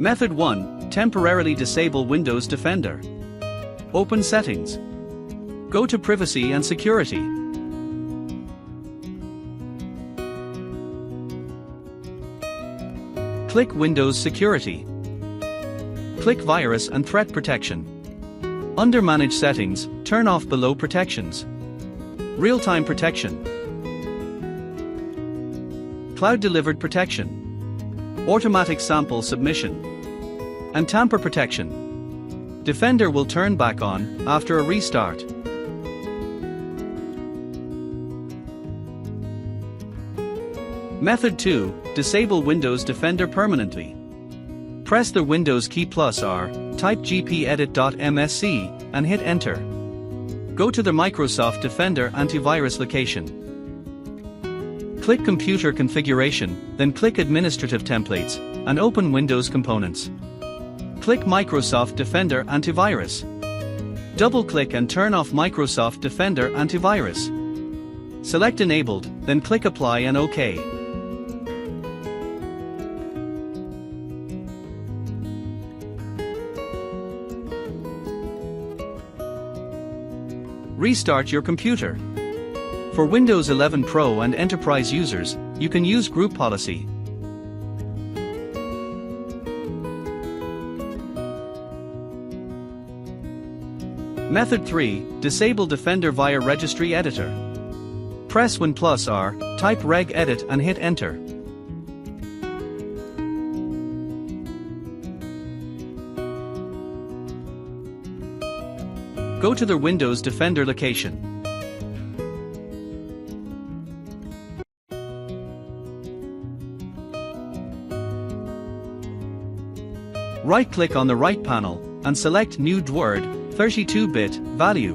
Method 1. Temporarily disable Windows Defender. Open Settings. Go to Privacy and Security. Click Windows Security. Click Virus and Threat Protection. Under Manage Settings, turn off Below Protections. Real-time Protection. Cloud Delivered Protection. Automatic Sample Submission. And Tamper Protection. Defender will turn back on after a restart. Method 2. Disable Windows Defender permanently. Press the Windows key +R, type gpedit.msc, and hit Enter. Go to the Microsoft Defender antivirus location. Click Computer Configuration, then click Administrative Templates, and open Windows Components. Click Microsoft Defender Antivirus. Double-click and turn off Microsoft Defender Antivirus. Select Enabled, then click Apply and OK. Restart your computer. For Windows 11 Pro and Enterprise users, you can use Group Policy. Method 3. Disable Defender via Registry Editor. Press Win+R, type regedit and hit Enter. Go to the Windows Defender location. Right-click on the right panel, and select New Word, 32-bit, value.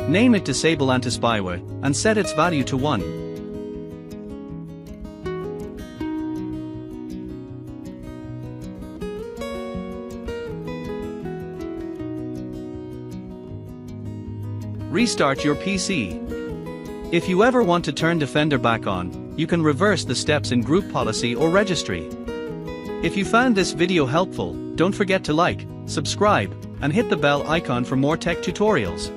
Name it Disable Anti-Spyware, and set its value to 1. Restart your PC. If you ever want to turn Defender back on, you can reverse the steps in Group Policy or Registry. If you found this video helpful, don't forget to like, subscribe, and hit the bell icon for more tech tutorials.